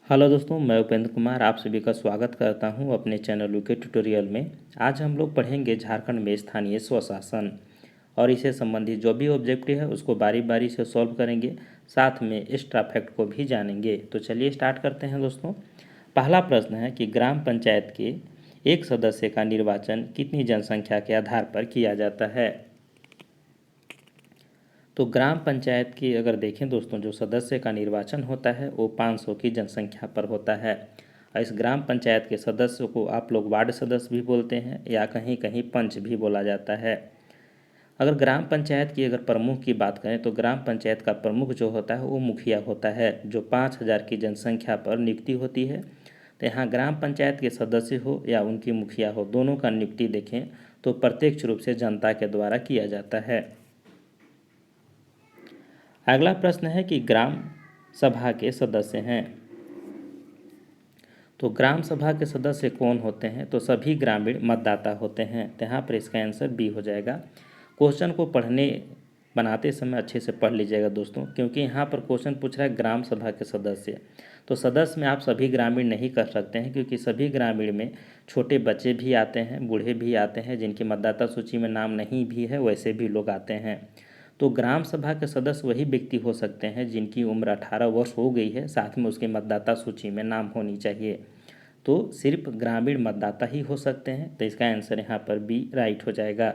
Hello दोस्तों, मैं उपेंद्र कुमार आप सभी का स्वागत करता हूं अपने चैनल यूके ट्यूटोरियल में। आज हम लोग पढ़ेंगे झारखंड में स्थानीय स्वशासन और इससे संबंधित जो भी ऑब्जेक्टिव है उसको बारी बारी से सॉल्व करेंगे, साथ में एक्स्ट्रा फैक्ट को भी जानेंगे। तो चलिए स्टार्ट करते हैं दोस्तों। पहला प्रश्न है कि ग्राम पंचायत के एक सदस्य का निर्वाचन कितनी जनसंख्या के आधार पर किया जाता है। तो ग्राम पंचायत की अगर देखें दोस्तों, जो सदस्य का निर्वाचन होता है वो 500 की जनसंख्या पर होता है। और इस ग्राम पंचायत के सदस्य को आप लोग वार्ड सदस्य भी बोलते हैं या कहीं कहीं पंच भी बोला जाता है। अगर ग्राम पंचायत की अगर प्रमुख की बात करें तो ग्राम पंचायत का प्रमुख जो होता है वो मुखिया होता है, जो 5000 की जनसंख्या पर नियुक्ति होती है। तो यहाँ ग्राम पंचायत के सदस्य हो या उनकी मुखिया हो, दोनों का नियुक्ति देखें तो प्रत्यक्ष रूप से जनता के द्वारा किया जाता है। अगला प्रश्न है कि ग्राम सभा के सदस्य हैं। तो ग्राम सभा के सदस्य कौन होते हैं, तो सभी ग्रामीण मतदाता होते हैं। तो यहाँ पर इसका आंसर बी हो जाएगा। क्वेश्चन को बनाते समय अच्छे से पढ़ लीजिएगा दोस्तों, क्योंकि यहाँ पर क्वेश्चन पूछ रहा है ग्राम सभा के सदस्य। तो सदस्य में आप सभी ग्रामीण नहीं कर सकते हैं, क्योंकि सभी ग्रामीण में छोटे बच्चे भी आते हैं, बूढ़े भी आते हैं, जिनकी मतदाता सूची में नाम नहीं भी है वैसे भी लोग आते हैं। तो ग्राम सभा के सदस्य वही व्यक्ति हो सकते हैं जिनकी उम्र 18 वर्ष हो गई है, साथ में उसके मतदाता सूची में नाम होनी चाहिए। तो सिर्फ ग्रामीण मतदाता ही हो सकते हैं। तो इसका आंसर यहाँ पर बी राइट हो जाएगा।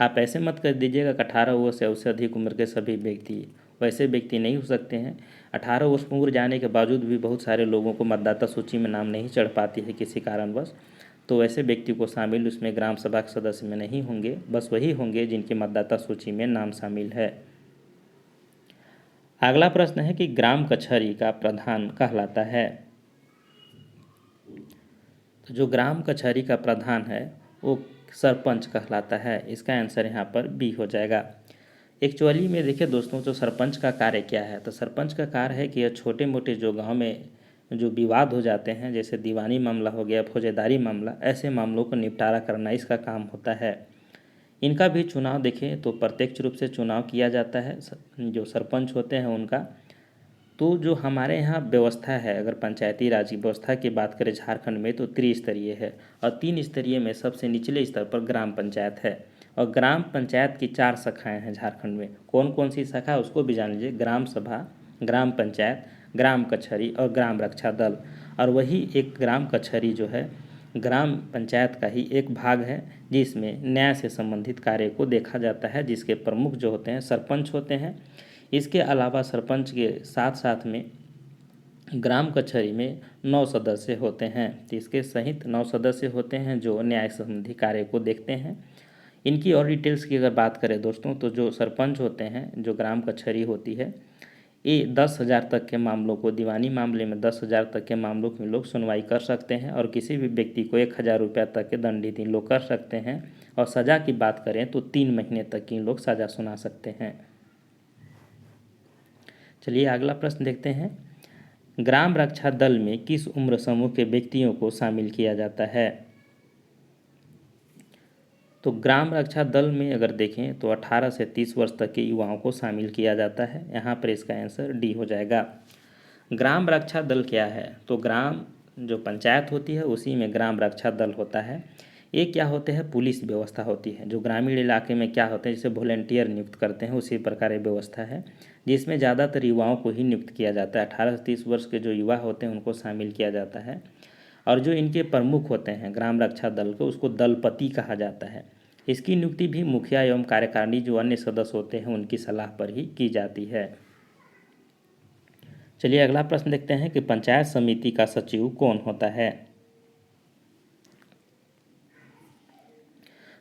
आप ऐसे मत कर दीजिएगा कि 18 वर्ष या उससे अधिक उम्र के सभी व्यक्ति, वैसे व्यक्ति नहीं हो सकते हैं। 18 वर्ष उम्र जाने के बावजूद भी बहुत सारे लोगों को मतदाता सूची में नाम नहीं चढ़ पाती है किसी कारणवश, तो ऐसे व्यक्ति को शामिल उसमें ग्राम सभा के सदस्य में नहीं होंगे, बस वही होंगे जिनकी मतदाता सूची में नाम शामिल है। अगला प्रश्न है कि ग्राम कचहरी का प्रधान कहलाता है। तो जो ग्राम कचहरी का प्रधान है वो सरपंच कहलाता है। इसका आंसर यहाँ पर बी हो जाएगा। एक्चुअली में देखिए दोस्तों, जो सरपंच का कार्य क्या है, तो सरपंच का कार्य है कि यह छोटे मोटे जो गांव में जो विवाद हो जाते हैं, जैसे दीवानी मामला हो गया, फौजेदारी मामला, ऐसे मामलों को निपटारा करना इसका काम होता है। इनका भी चुनाव देखें तो प्रत्यक्ष रूप से चुनाव किया जाता है जो सरपंच होते हैं उनका। तो जो हमारे यहाँ व्यवस्था है, अगर पंचायती राज की व्यवस्था की बात करें झारखंड में, तो त्रिस्तरीय है। और 3 स्तरीय में सबसे निचले स्तर पर ग्राम पंचायत है। और ग्राम पंचायत की 4 शाखाएँ हैं झारखंड में। कौन कौन सी शाखा है उसको भी जान लीजिए। ग्राम सभा, ग्राम पंचायत, ग्राम कचहरी और ग्राम रक्षा दल। और वही एक ग्राम कचहरी जो है ग्राम पंचायत का ही एक भाग है, जिसमें न्याय से संबंधित कार्य को देखा जाता है, जिसके प्रमुख जो होते हैं सरपंच होते हैं। इसके अलावा सरपंच के साथ साथ में ग्राम कचहरी में 9 सदस्य होते हैं। तो इसके सहित 9 सदस्य होते हैं जो न्याय संबंधी कार्य को देखते हैं। इनकी और डिटेल्स की अगर बात करें दोस्तों, तो जो सरपंच होते हैं, जो ग्राम कचहरी होती है, ये 10,000 तक के मामलों को, दीवानी मामले में 10,000 तक के मामलों में लोग सुनवाई कर सकते हैं। और किसी भी व्यक्ति को 1,000 रुपया तक के दंडित इन लोग कर सकते हैं। और सज़ा की बात करें तो 3 महीने तक इन लोग सज़ा सुना सकते हैं। चलिए अगला प्रश्न देखते हैं। ग्राम रक्षा दल में किस उम्र समूह के व्यक्तियों को शामिल किया जाता है। तो ग्राम रक्षा दल में अगर देखें तो 18 से 30 वर्ष तक के युवाओं को शामिल किया जाता है। यहाँ पर इसका आंसर डी हो जाएगा। ग्राम रक्षा दल क्या है, तो ग्राम जो पंचायत होती है उसी में ग्राम रक्षा दल होता है। ये क्या होते हैं, पुलिस व्यवस्था होती है। जो ग्रामीण इलाके में क्या होते हैं, जैसे वॉलेंटियर नियुक्त करते हैं, उसी प्रकार ये व्यवस्था है, जिसमें ज़्यादातर युवाओं को ही नियुक्त किया जाता है। 18 से 30 वर्ष के जो युवा होते हैं उनको शामिल किया जाता है। और जो इनके प्रमुख होते हैं ग्राम रक्षा दल को, उसको दलपति कहा जाता है। इसकी नियुक्ति भी मुखिया एवं कार्यकारिणी जो अन्य सदस्य होते हैं उनकी सलाह पर ही की जाती है। चलिए अगला प्रश्न देखते हैं कि पंचायत समिति का सचिव कौन होता है।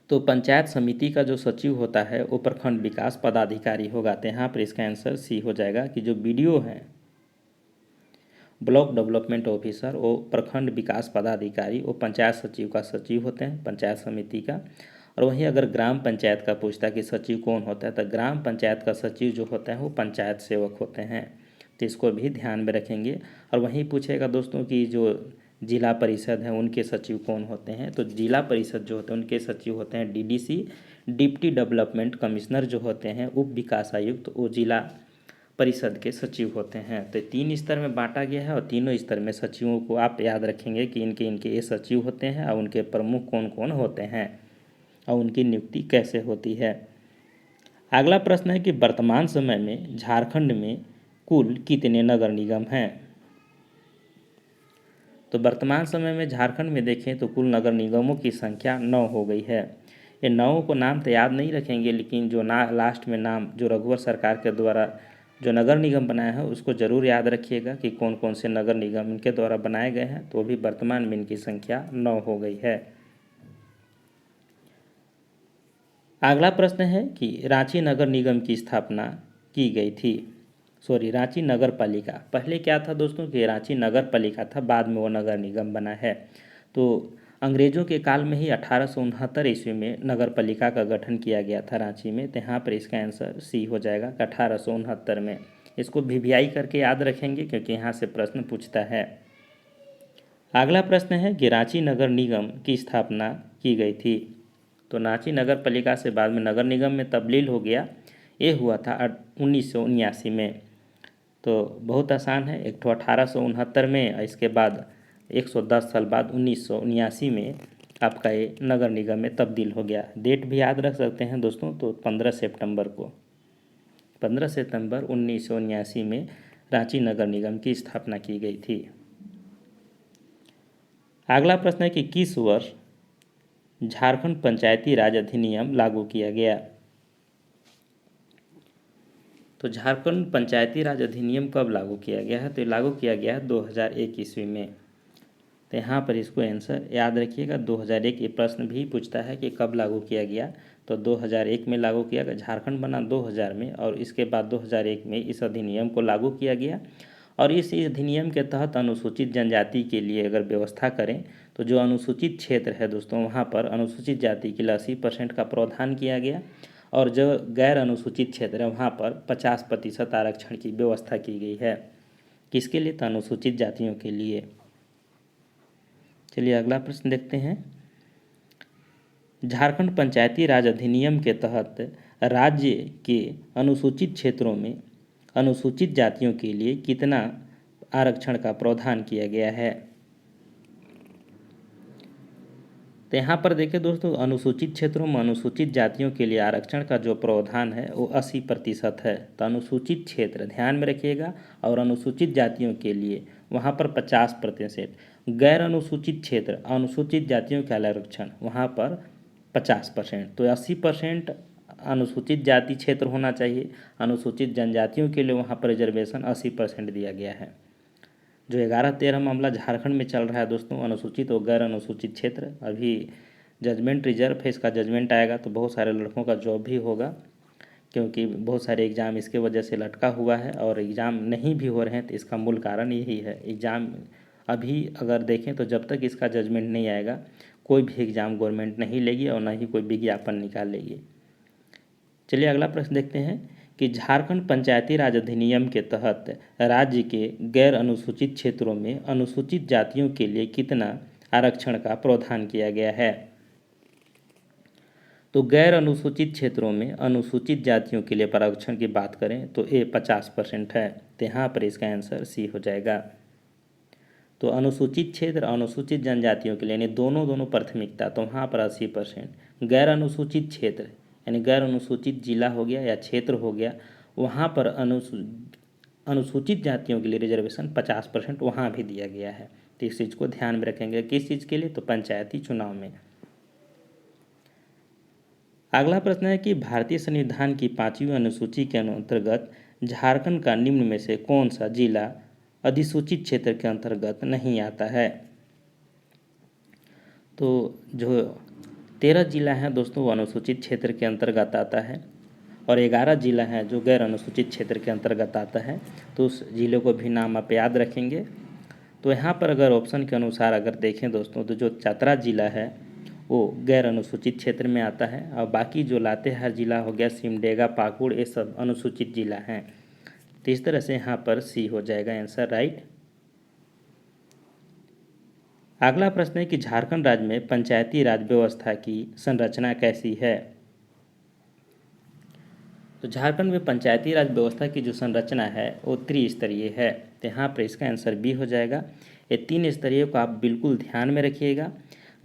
तो पंचायत समिति का जो सचिव होता है वो प्रखंड विकास पदाधिकारी होगा। तो यहाँ पर इसका आंसर सी हो जाएगा कि जो बीडीओ हैं, ब्लॉक डेवलपमेंट ऑफिसर, वो प्रखंड विकास पदाधिकारी, वो पंचायत सचिव का सचिव होते हैं पंचायत समिति का। और वहीं अगर ग्राम पंचायत का पूछता है कि सचिव कौन होता है, तो ग्राम पंचायत का सचिव जो होता है वो पंचायत सेवक होते हैं। तो इसको भी ध्यान में रखेंगे। और वहीं पूछेगा दोस्तों कि जो जिला परिषद है उनके सचिव कौन होते हैं, तो जिला परिषद जो होते हैं उनके सचिव होते हैं डीडीसी, डिप्टी डेवलपमेंट कमिश्नर जो होते हैं उप विकास आयुक्त, वो जिला परिषद के सचिव होते हैं। तो 3 स्तर में बांटा गया है और तीनों स्तर में सचिवों को आप याद रखेंगे कि इनके इनके ये सचिव होते हैं और उनके प्रमुख कौन कौन होते हैं और उनकी नियुक्ति कैसे होती है। अगला प्रश्न है कि वर्तमान समय में झारखंड में कुल कितने नगर निगम हैं। तो वर्तमान समय में झारखंड में देखें तो कुल नगर निगमों की संख्या 9 हो गई है। ये 9 को नाम तो याद नहीं रखेंगे, लेकिन जो ना लास्ट में नाम जो रघुवर सरकार के द्वारा जो नगर निगम बनाया है उसको ज़रूर याद रखिएगा कि कौन कौन से नगर निगम इनके द्वारा बनाए गए हैं। तो अभी वर्तमान में इनकी संख्या 9 हो गई है। अगला प्रश्न है कि रांची नगर निगम की स्थापना की गई थी। रांची नगर पालिका, पहले क्या था दोस्तों कि रांची नगर पालिका था, बाद में वो नगर निगम बना है। तो अंग्रेज़ों के काल में ही 1869 ईस्वी में नगर पालिका का गठन किया गया था रांची में। तो यहाँ पर इसका आंसर सी हो जाएगा 1869 में। इसको वीवीआई करके याद रखेंगे क्योंकि यहाँ से प्रश्न पूछता है। अगला प्रश्न है कि रांची नगर निगम की स्थापना की गई थी। तो रांची नगर पालिका से बाद में नगर निगम में तब्दील हो गया। ये हुआ था 1979 में। तो बहुत आसान है, एक तो 1869 में, इसके बाद 110 साल बाद 1979 में आपका ये नगर निगम में तब्दील हो गया। डेट भी याद रख सकते हैं दोस्तों, तो 15 सितंबर को 15 सितंबर 1979 में रांची नगर निगम की स्थापना की गई थी। अगला प्रश्न है कि किस वर्ष झारखंड पंचायती राज अधिनियम लागू किया गया। तो झारखंड पंचायती राज अधिनियम कब लागू किया गया है। तो लागू किया गया है 2001 ईस्वी में। तो यहाँ पर इसको आंसर याद रखिएगा, 2001। ये प्रश्न भी पूछता है कि कब लागू किया गया। तो 2001 में लागू किया गया। झारखंड बना 2000 में और इसके बाद 2001 में इस अधिनियम को लागू किया गया। और इस अधिनियम के तहत अनुसूचित जनजाति के लिए अगर व्यवस्था करें तो जो अनुसूचित क्षेत्र है दोस्तों वहाँ पर अनुसूचित जाति के लिए 80% का प्रावधान किया गया और जो गैर अनुसूचित क्षेत्र है वहाँ पर 50% आरक्षण की व्यवस्था की गई है। किसके लिए? तो अनुसूचित जातियों के लिए। चलिए अगला प्रश्न देखते हैं। झारखंड पंचायती राज अधिनियम के तहत राज्य के अनुसूचित क्षेत्रों में अनुसूचित जातियों के लिए कितना आरक्षण का प्रावधान किया गया है। तो यहाँ पर देखिए दोस्तों, अनुसूचित क्षेत्रों में अनुसूचित जातियों के लिए आरक्षण का जो प्रावधान है वो 80% है। तो अनुसूचित क्षेत्र ध्यान में रखिएगा और अनुसूचित जातियों के लिए वहाँ पर 50%। गैर अनुसूचित क्षेत्र अनुसूचित जातियों का आरक्षण वहाँ पर 50%। तो 80% अनुसूचित जाति क्षेत्र होना चाहिए। अनुसूचित जनजातियों के लिए वहाँ पर रिजर्वेशन 80% दिया गया है। जो 11-13 मामला झारखंड में चल रहा है दोस्तों, अनुसूचित और गैर अनुसूचित क्षेत्र, अभी जजमेंट रिजर्व है, इसका जजमेंट आएगा तो बहुत सारे लड़कों का जॉब भी होगा क्योंकि बहुत सारे एग्ज़ाम इसके वजह से लटका हुआ है और एग्ज़ाम नहीं भी हो रहे हैं। तो इसका मूल कारण यही है। एग्ज़ाम अभी अगर देखें तो जब तक इसका जजमेंट नहीं आएगा कोई भी एग्ज़ाम गवर्नमेंट नहीं लेगी और ना ही कोई विज्ञापन निकालेगी। चलिए अगला प्रश्न देखते हैं कि झारखंड पंचायती राज अधिनियम के तहत राज्य के गैर अनुसूचित क्षेत्रों में अनुसूचित जातियों के लिए कितना आरक्षण का प्रावधान किया गया है। तो गैर अनुसूचित क्षेत्रों में अनुसूचित जातियों के लिए आरक्षण की बात करें तो ये 50% है। तो यहाँ पर इसका आंसर सी हो जाएगा। तो अनुसूचित क्षेत्र अनुसूचित जनजातियों के लिए यानी दोनों प्राथमिकता, तो वहाँ पर 80%। गैर अनुसूचित क्षेत्र यानी गैर अनुसूचित जिला हो गया या क्षेत्र हो गया, वहाँ पर अनुसूचित जातियों के लिए रिजर्वेशन 50% वहाँ भी दिया गया है। तो इस चीज़ को ध्यान में रखेंगे। किस चीज़ के लिए? तो पंचायती चुनाव में। अगला प्रश्न है कि भारतीय संविधान की 5वीं अनुसूची के अंतर्गत झारखंड का निम्न में से कौन सा जिला अधिसूचित क्षेत्र के अंतर्गत नहीं आता है। तो जो 13 जिला हैं दोस्तों वो अनुसूचित क्षेत्र के अंतर्गत आता है और 11 जिला हैं जो गैर अनुसूचित क्षेत्र के अंतर्गत आता है। तो उस जिले को भी नाम आप याद रखेंगे। तो यहाँ पर अगर ऑप्शन के अनुसार अगर देखें दोस्तों तो जो चतरा जिला है वो गैर अनुसूचित क्षेत्र में आता है और बाकी जो लातेहार जिला हो गया, सिमडेगा, पाकुड़, ये सब अनुसूचित जिला हैं। तो इस तरह से यहाँ पर सी हो जाएगा आंसर राइट। अगला प्रश्न है कि झारखंड राज्य में पंचायती राज व्यवस्था की संरचना कैसी है। तो झारखंड में पंचायती राज व्यवस्था की जो संरचना है वो त्रिस्तरीय है। तो यहाँ पर इसका आंसर बी हो जाएगा। ये 3 स्तरीय को आप बिल्कुल ध्यान में रखिएगा।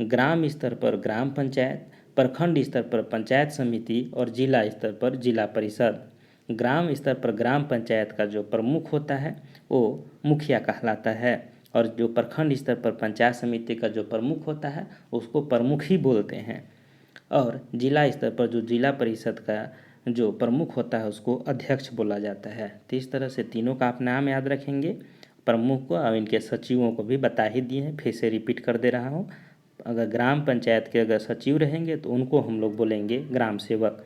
ग्राम स्तर पर ग्राम पंचायत, प्रखंड स्तर पर पंचायत समिति और जिला स्तर पर जिला परिषद। ग्राम स्तर पर ग्राम पंचायत का जो प्रमुख होता है वो मुखिया कहलाता है, और जो प्रखंड स्तर पर पंचायत समिति का जो प्रमुख होता है उसको प्रमुख ही बोलते हैं, और जिला स्तर पर जो जिला परिषद का जो प्रमुख होता है उसको अध्यक्ष बोला जाता है। तो इस तरह से तीनों का आप नाम याद रखेंगे। प्रमुख को और इनके सचिवों को भी बता ही दिए हैं, फिर से रिपीट कर दे रहा हूँ। अगर ग्राम पंचायत के अगर सचिव रहेंगे तो उनको हम लोग बोलेंगे ग्राम सेवक,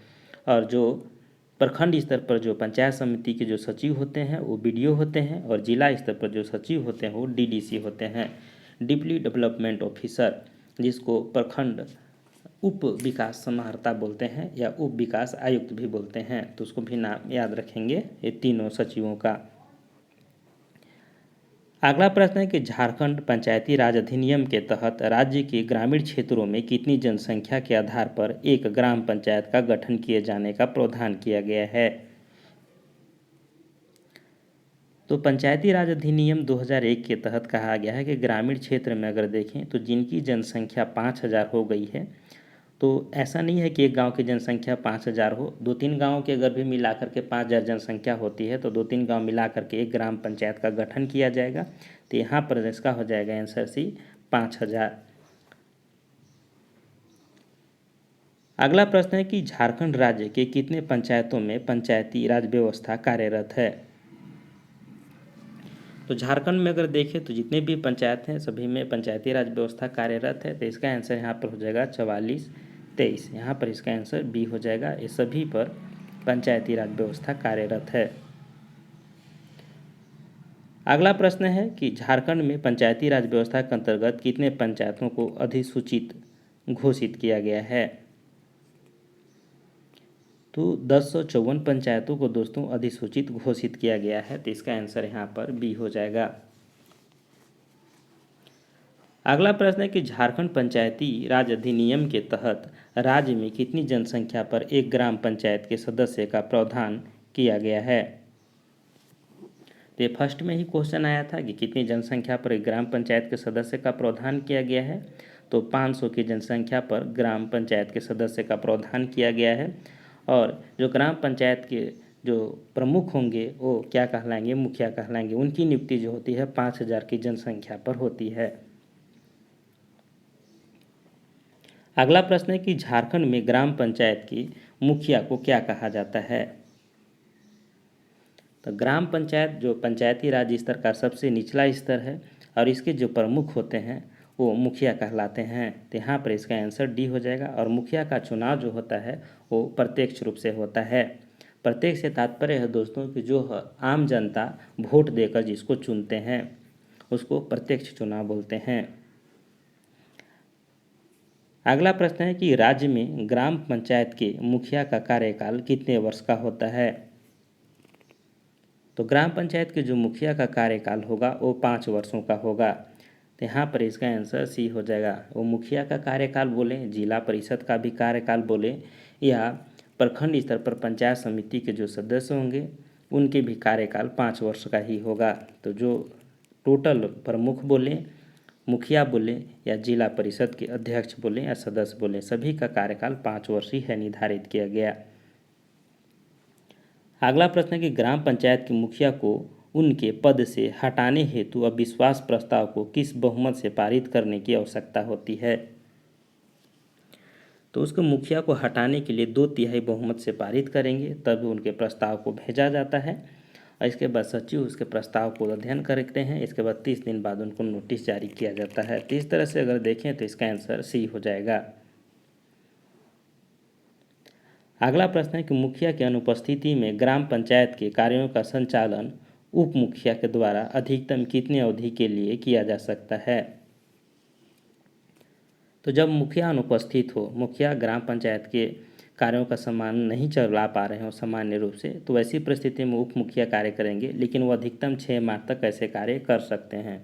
और जो प्रखंड स्तर पर जो पंचायत समिति के जो सचिव होते हैं वो बीडीओ होते हैं, और जिला स्तर पर जो सचिव होते हैं वो डीडीसी होते हैं, डीपली डेवलपमेंट ऑफिसर, जिसको प्रखंड उप विकास समाहर्ता बोलते हैं या उप विकास आयुक्त भी बोलते हैं। तो उसको भी नाम याद रखेंगे ये तीनों सचिवों का। अगला प्रश्न है कि झारखंड पंचायती राज अधिनियम के तहत राज्य के ग्रामीण क्षेत्रों में कितनी जनसंख्या के आधार पर एक ग्राम पंचायत का गठन किए जाने का प्रावधान किया गया है। तो पंचायती राज अधिनियम 2001 के तहत कहा गया है कि ग्रामीण क्षेत्र में अगर देखें तो जिनकी जनसंख्या 5000 हो गई है, तो ऐसा नहीं है कि एक गांव की जनसंख्या 5000 हो, 2-3 गाँव के अगर भी मिला करके 5000 जनसंख्या होती है तो 2-3 गांव मिला करके एक ग्राम पंचायत का गठन किया जाएगा। तो यहाँ पर इसका हो जाएगा आंसर सी 5000। अगला प्रश्न है कि झारखंड राज्य के कितने पंचायतों में पंचायती राज व्यवस्था कार्यरत है। तो झारखंड में अगर देखें तो जितने भी पंचायत हैं सभी में पंचायती राज व्यवस्था कार्यरत है। तो इसका आंसर यहाँ पर हो जाएगा 44-23। यहाँ पर इसका आंसर बी हो जाएगा। ये सभी पर पंचायती राज व्यवस्था कार्यरत है। अगला प्रश्न है कि झारखंड में पंचायती राज व्यवस्था के अंतर्गत कितने पंचायतों को अधिसूचित घोषित किया गया है। तो 1054 पंचायतों को दोस्तों अधिसूचित घोषित किया गया है। तो इसका आंसर यहाँ पर बी हो जाएगा। अगला प्रश्न है कि झारखंड पंचायती राज अधिनियम के तहत राज्य में कितनी जनसंख्या पर एक ग्राम पंचायत के सदस्य का प्रावधान किया गया है। तो ये फर्स्ट में ही क्वेश्चन आया था कि कितनी जनसंख्या पर एक ग्राम पंचायत के सदस्य का प्रावधान किया गया है। तो 500 की जनसंख्या पर ग्राम पंचायत के सदस्य का प्रावधान किया गया है, और जो ग्राम पंचायत के जो प्रमुख होंगे वो क्या कहलाएंगे, मुखिया कहलाएंगे। उनकी नियुक्ति जो होती है 5000 की जनसंख्या पर होती है। अगला प्रश्न है कि झारखंड में ग्राम पंचायत की मुखिया को क्या कहा जाता है। तो ग्राम पंचायत जो पंचायती राज स्तर का सबसे निचला स्तर है, और इसके जो प्रमुख होते हैं वो मुखिया कहलाते हैं। तो यहाँ पर इसका आंसर डी हो जाएगा। और मुखिया का चुनाव जो होता है वो प्रत्यक्ष रूप से होता है। प्रत्यक्ष से तात्पर्य है दोस्तों कि जो आम जनता वोट देकर जिसको चुनते हैं उसको प्रत्यक्ष चुनाव बोलते हैं। अगला प्रश्न है कि राज्य में ग्राम पंचायत के मुखिया का कार्यकाल कितने वर्ष का होता है। तो ग्राम पंचायत के जो मुखिया का कार्यकाल होगा वो 5 वर्षों का होगा। तो यहाँ पर इसका आंसर सी हो जाएगा। वो मुखिया का कार्यकाल बोले, जिला परिषद का भी कार्यकाल बोले, या प्रखंड स्तर पर पंचायत समिति के जो सदस्य होंगे उनके भी कार्यकाल 5 वर्ष का ही होगा। तो जो टोटल प्रमुख बोले, मुखिया बोले, या जिला परिषद के अध्यक्ष बोले या सदस्य बोले, सभी का कार्यकाल 5 वर्ष ही है निर्धारित किया गया। अगला प्रश्न है कि ग्राम पंचायत के मुखिया को उनके पद से हटाने हेतु अविश्वास प्रस्ताव को किस बहुमत से पारित करने की आवश्यकता होती है। तो उसको मुखिया को हटाने के लिए 2/3 बहुमत से पारित करेंगे, तब उनके प्रस्ताव को भेजा जाता है, और इसके बाद सचिव उसके प्रस्ताव को अध्ययन करते हैं। इसके बाद 30 दिन बाद उनको नोटिस जारी किया जाता है। तो इस तरह से अगर देखें तो इसका आंसर सी हो जाएगा। अगला प्रश्न है कि मुखिया की अनुपस्थिति में ग्राम पंचायत के कार्यों का संचालन उप मुखिया के द्वारा अधिकतम कितनी अवधि के लिए किया जा सकता है। तो जब मुखिया अनुपस्थित हो, मुखिया ग्राम पंचायत के कार्यों का सम्मान नहीं चला पा रहे हो सामान्य रूप से, तो ऐसी परिस्थिति में उप मुखिया कार्य करेंगे, लेकिन वो अधिकतम 6 माह तक ऐसे कार्य कर सकते हैं।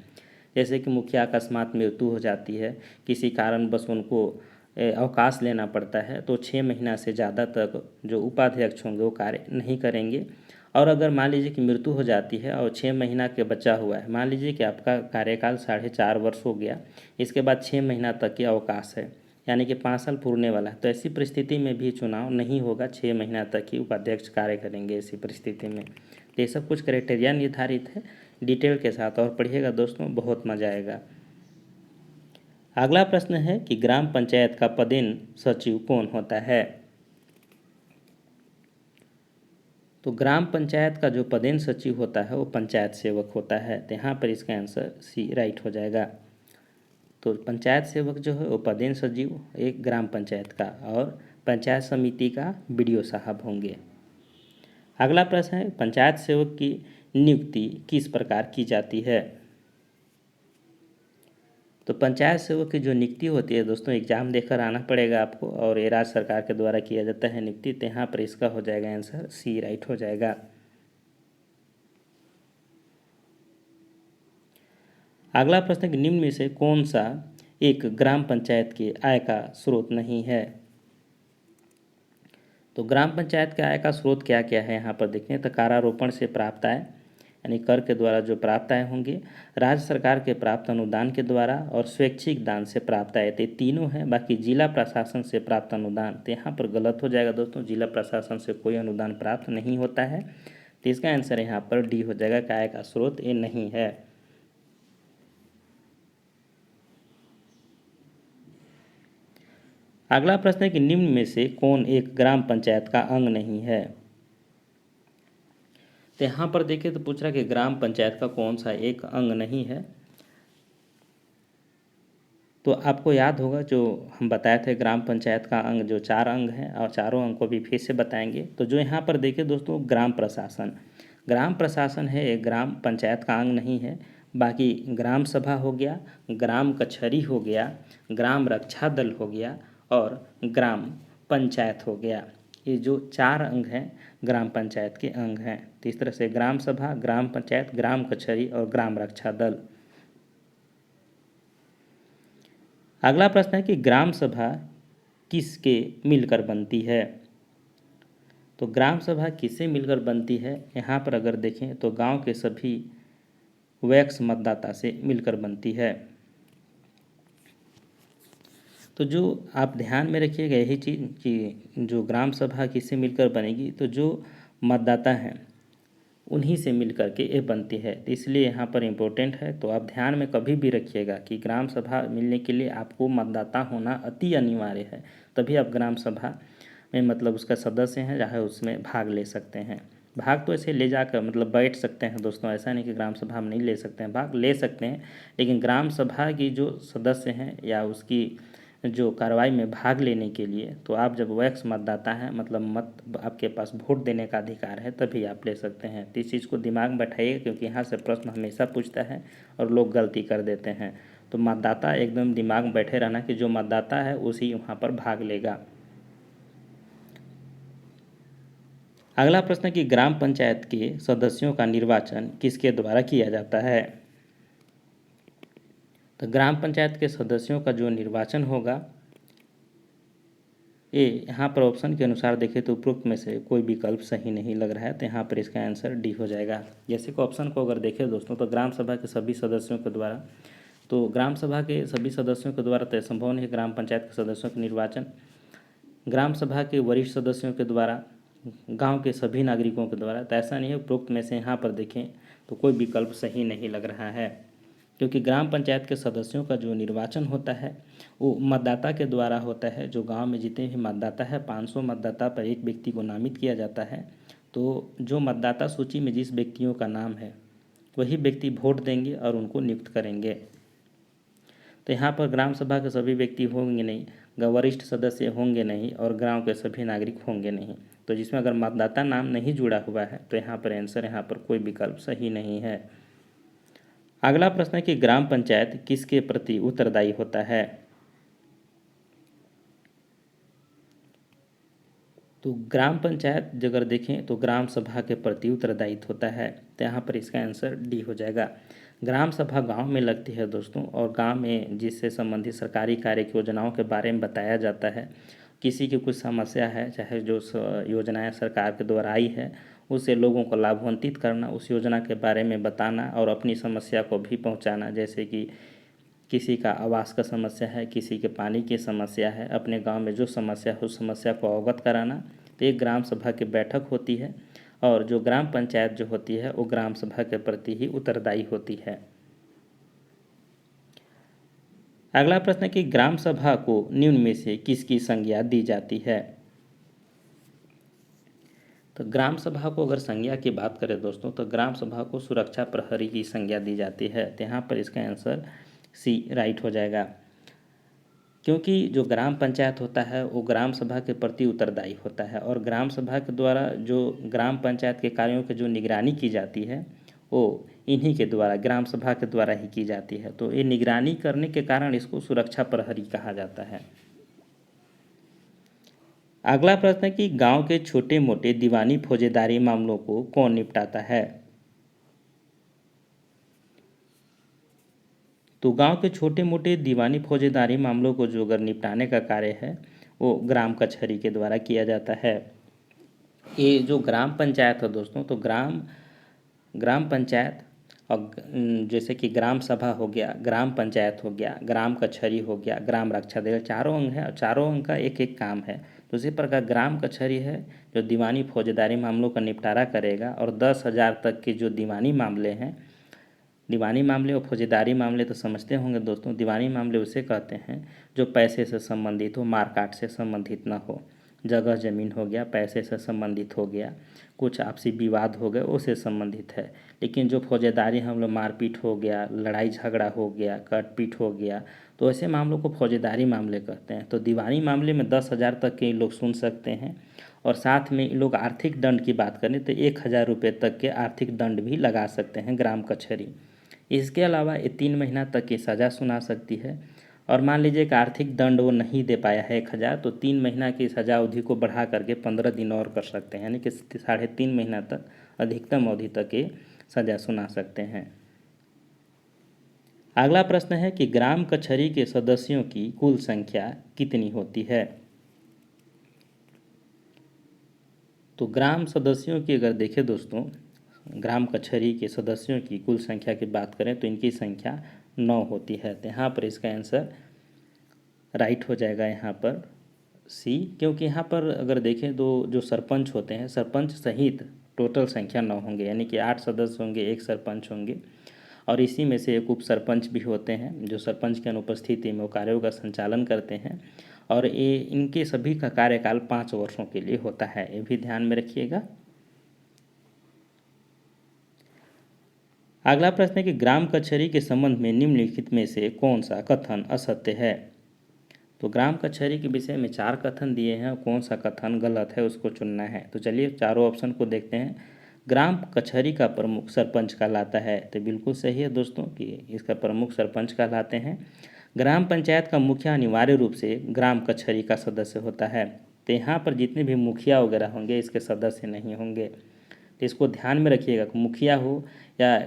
जैसे कि मुखिया अकस्मात मृत्यु हो जाती है, किसी कारण बस उनको अवकाश लेना पड़ता है, तो 6 महीना से ज़्यादा तक जो उपाध्यक्ष होंगे वो कार्य नहीं करेंगे। और अगर मान लीजिए कि मृत्यु हो जाती है और 6 महीना के बचा हुआ है, मान लीजिए कि आपका कार्यकाल 4.5 वर्ष हो गया, इसके बाद 6 महीना तक के अवकाश है, यानी कि 5 साल पूरने वाला है, तो ऐसी परिस्थिति में भी चुनाव नहीं होगा, 6 महीना तक ही उपाध्यक्ष कार्य करेंगे ऐसी परिस्थिति में। तो ये सब कुछ क्राइटेरिया निर्धारित है, डिटेल के साथ और पढ़िएगा दोस्तों, बहुत मज़ा आएगा। अगला प्रश्न है कि ग्राम पंचायत का पदेन सचिव कौन होता है। तो ग्राम पंचायत का जो पदेन सचिव होता है वो पंचायत सेवक होता है, तो यहाँ पर इसका आंसर सी राइट हो जाएगा। तो पंचायत सेवक जो है वो पदेन सचिव एक ग्राम पंचायत का और पंचायत समिति का बीडीओ साहब होंगे। अगला प्रश्न है पंचायत सेवक की नियुक्ति किस प्रकार की जाती है। तो पंचायत सेवक की जो नियुक्ति होती है दोस्तों, एग्जाम देकर आना पड़ेगा आपको, और ये राज्य सरकार के द्वारा किया जाता है नियुक्ति, तो यहाँ पर इसका हो जाएगा आंसर सी राइट हो जाएगा। अगला प्रश्न है कि निम्न में से कौन सा एक ग्राम पंचायत के आय का स्रोत नहीं है। तो ग्राम पंचायत के आय का स्रोत क्या क्या है यहाँ पर देखें, तो कारारोपण से प्राप्त आय यानी कर के द्वारा जो प्राप्त आय होंगे, राज्य सरकार के प्राप्त अनुदान के द्वारा और स्वैच्छिक दान से प्राप्त आय, तो तीनों हैं। बाकी जिला प्रशासन से प्राप्त अनुदान, तो यहाँ पर गलत हो जाएगा दोस्तों, जिला प्रशासन से कोई अनुदान प्राप्त नहीं होता है, तो इसका आंसर यहाँ पर डी हो जाएगा कि आय का स्रोत ये नहीं है। अगला प्रश्न है कि निम्न में से कौन एक ग्राम पंचायत का अंग नहीं है। तो यहाँ पर देखिए तो पूछ रहा कि ग्राम पंचायत का कौन सा एक अंग नहीं है। तो आपको याद होगा जो हम बताए थे ग्राम पंचायत का अंग जो 4 अंग हैं, और चारों अंग को भी फिर से बताएंगे। तो जो यहाँ पर देखिए दोस्तों ग्राम प्रशासन है, एक ग्राम पंचायत का अंग नहीं है। बाकी ग्राम सभा हो गया, ग्राम कचहरी हो गया, ग्राम रक्षा दल हो गया और ग्राम पंचायत हो गया, ये जो 4 अंग हैं ग्राम पंचायत के अंग हैं। तो इस तरह से ग्राम सभा, ग्राम पंचायत, ग्राम कचहरी और ग्राम रक्षा दल। अगला प्रश्न है कि ग्राम सभा किसके मिलकर बनती है। तो ग्राम सभा किससे मिलकर बनती है, यहाँ पर अगर देखें तो गांव के सभी वैक्स मतदाता से मिलकर बनती है। तो जो आप ध्यान में रखिएगा यही चीज़ कि जो ग्राम सभा किससे मिलकर बनेगी, तो जो मतदाता हैं उन्हीं से मिलकर के ये बनती है, तो इसलिए यहाँ पर इम्पोर्टेंट है। तो आप ध्यान में कभी भी रखिएगा कि ग्राम सभा मिलने के लिए आपको मतदाता होना अति अनिवार्य है, तभी आप ग्राम सभा में मतलब उसका सदस्य हैं चाहे उसमें भाग ले सकते हैं। भाग तो ऐसे ले जाकर मतलब बैठ सकते हैं दोस्तों, ऐसा नहीं कि ग्राम सभा में नहीं ले सकते हैं, भाग ले सकते हैं, लेकिन ग्राम सभा की जो सदस्य हैं या उसकी जो कार्रवाई में भाग लेने के लिए, तो आप जब वैक्स मतदाता हैं मतलब मत आपके पास वोट देने का अधिकार है, तभी आप ले सकते हैं। तो इस चीज़ को दिमाग में बैठाइए, क्योंकि यहाँ से प्रश्न हमेशा पूछता है और लोग गलती कर देते हैं। तो मतदाता एकदम दिमाग में बैठे रहना कि जो मतदाता है उसी वहाँ पर भाग लेगा। अगला प्रश्न कि ग्राम पंचायत के सदस्यों का निर्वाचन किसके द्वारा किया जाता है। तो ग्राम पंचायत के सदस्यों का जो निर्वाचन होगा, ये यहाँ पर ऑप्शन के अनुसार देखें तो उपरोक्त में से कोई विकल्प सही नहीं लग रहा है, तो यहाँ पर इसका आंसर डी हो जाएगा। जैसे कि ऑप्शन को अगर देखें दोस्तों, तो ग्राम सभा के सभी सदस्यों के द्वारा, तो ग्राम सभा के सभी सदस्यों के द्वारा तो संभव नहीं है ग्राम पंचायत के सदस्यों का निर्वाचन। ग्राम सभा के वरिष्ठ सदस्यों के द्वारा, गांव के सभी नागरिकों के द्वारा, तो ऐसा नहीं है। उपरोक्त में से यहाँ पर देखें तो कोई विकल्प सही नहीं लग रहा है, क्योंकि ग्राम पंचायत के सदस्यों का जो निर्वाचन होता है वो मतदाता के द्वारा होता है। जो गांव में जितने भी मतदाता है, 500 मतदाता पर एक व्यक्ति को नामित किया जाता है। तो जो मतदाता सूची में जिस व्यक्तियों का नाम है वही व्यक्ति वोट देंगे और उनको नियुक्त करेंगे। तो यहाँ पर ग्राम सभा के सभी व्यक्ति होंगे नहीं, वरिष्ठ सदस्य होंगे नहीं और गांव के सभी नागरिक होंगे नहीं। तो जिसमें अगर मतदाता नाम नहीं जुड़ा हुआ है तो यहाँ पर आंसर, यहाँ पर कोई विकल्प सही नहीं है। अगला प्रश्न है कि ग्राम पंचायत किसके प्रति उत्तरदायी होता है। तो ग्राम पंचायत अगर देखें तो ग्राम सभा के प्रति उत्तरदायित्व होता है, तो यहाँ पर इसका आंसर डी हो जाएगा। ग्राम सभा गांव में लगती है दोस्तों, और गांव में जिससे संबंधित सरकारी कार्य की योजनाओं के बारे में बताया जाता है। किसी की कुछ समस्या है, चाहे जो योजनाएं सरकार के द्वारा आई है उससे लोगों को लाभान्वित करना, उस योजना के बारे में बताना और अपनी समस्या को भी पहुंचाना। जैसे कि किसी का आवास का समस्या है, किसी के पानी की समस्या है, अपने गांव में जो समस्या है उस समस्या को अवगत कराना। तो एक ग्राम सभा की बैठक होती है, और जो ग्राम पंचायत जो होती है वो ग्राम सभा के प्रति ही उत्तरदायी होती है। अगला प्रश्न है कि ग्राम सभा को निम्न में से किसकी संज्ञा दी जाती है। तो ग्राम सभा को अगर संज्ञा की बात करें दोस्तों, तो ग्राम सभा को सुरक्षा प्रहरी की संज्ञा दी जाती है। तो यहाँ पर इसका आंसर सी राइट हो जाएगा, क्योंकि जो ग्राम पंचायत होता है वो ग्राम सभा के प्रति उत्तरदायी होता है, और ग्राम सभा के द्वारा जो ग्राम पंचायत के कार्यों की जो निगरानी की जाती है वो इन्हीं के द्वारा, ग्राम सभा के द्वारा ही की जाती है। तो ये निगरानी करने के कारण इसको सुरक्षा प्रहरी कहा जाता है। अगला प्रश्न है कि गांव के छोटे मोटे दीवानी फौजेदारी मामलों को कौन निपटाता है। तो गांव के छोटे मोटे दीवानी फौजेदारी मामलों को जो अगर निपटाने का कार्य है वो ग्राम कचहरी के द्वारा किया जाता है। ये जो ग्राम पंचायत है दोस्तों, तो ग्राम ग्राम पंचायत और जैसे कि ग्राम सभा हो गया, ग्राम पंचायत हो गया, ग्राम कचहरी हो गया, ग्राम रक्षा दल, चारों अंग है और चारों अंग का एक एक काम है। तो इसी प्रकार ग्राम कचहरी है जो दीवानी फौजदारी मामलों का निपटारा करेगा, और 10,000 तक के जो दीवानी मामले हैं, दीवानी मामले और फौजदारी मामले तो समझते होंगे दोस्तों। दीवानी मामले उसे कहते हैं जो पैसे से संबंधित हो, मारकाट से संबंधित ना हो, जगह जमीन हो गया, पैसे से संबंधित हो गया, कुछ आपसी विवाद हो गए उससे संबंधित है। लेकिन जो फौजदारी हम लोग मारपीट हो गया, लड़ाई झगड़ा हो गया, कटपीट हो गया, तो ऐसे मामलों को फौजदारी मामले कहते हैं। तो दीवानी मामले में 10,000 तक के लोग सुन सकते हैं, और साथ में लोग आर्थिक दंड की बात करें तो 1,000 रुपये तक के आर्थिक दंड भी लगा सकते हैं ग्राम कचहरी। इसके अलावा ये 3 महीना तक की सज़ा सुना सकती है, और मान लीजिए कि आर्थिक दंड वो नहीं दे पाया है 1,000, तो 3 महीना की सज़ा अवधि को बढ़ा करके 15 दिन और कर सकते हैं, यानी कि 3.5 महीना तक अधिकतम अवधि तक ये सज़ा सुना सकते हैं। अगला प्रश्न है कि ग्राम कचहरी के सदस्यों की कुल संख्या कितनी होती है। तो ग्राम सदस्यों की अगर देखें दोस्तों, ग्राम कचहरी के सदस्यों की कुल संख्या की बात करें तो इनकी संख्या 9 होती है। तो यहाँ पर इसका आंसर राइट हो जाएगा यहाँ पर सी, क्योंकि यहाँ पर अगर देखें तो जो सरपंच होते हैं, सरपंच सहित टोटल संख्या 9 होंगे, यानी कि 8 सदस्य होंगे, एक सरपंच होंगे, और इसी में से एक उप सरपंच भी होते हैं जो सरपंच की अनुपस्थिति में वो कार्यों का संचालन करते हैं, और ये इनके सभी का कार्यकाल 5 वर्षों के लिए होता है, ये भी ध्यान में रखिएगा। अगला प्रश्न है कि ग्राम कचहरी के संबंध में निम्नलिखित में से कौन सा कथन असत्य है। तो ग्राम कचहरी के विषय में 4 कथन दिए हैं, कौन सा कथन गलत है उसको चुनना है। तो चलिए चारों ऑप्शन को देखते हैं। ग्राम कचहरी का प्रमुख सरपंच कहलाता है, तो बिल्कुल सही है दोस्तों कि इसका प्रमुख सरपंच कहलाते हैं। ग्राम पंचायत का मुखिया अनिवार्य रूप से ग्राम कचहरी का सदस्य होता है। तो यहाँ पर जितने भी मुखिया वगैरह होंगे इसके सदस्य नहीं होंगे, तो इसको ध्यान में रखिएगा। मुखिया हो या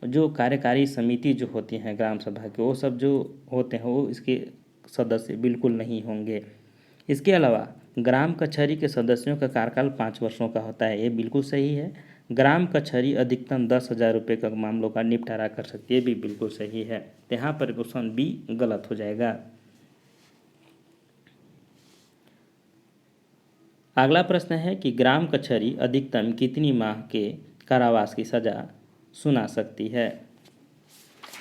जो कार्यकारी समिति जो होती हैं ग्राम सभा के, वो सब जो होते हैं वो इसके सदस्य बिल्कुल नहीं होंगे। इसके अलावा ग्राम कचहरी के सदस्यों का कार्यकाल 5 वर्षों का होता है, ये बिल्कुल सही है। ग्राम कचहरी अधिकतम 10,000 रुपये का मामलों का निपटारा कर सकती है, भी बिल्कुल सही है। तो यहाँ पर ऑप्शन बी गलत हो जाएगा। अगला प्रश्न है कि ग्राम कचहरी अधिकतम कितनी माह के कारावास की सज़ा सुना सकती है।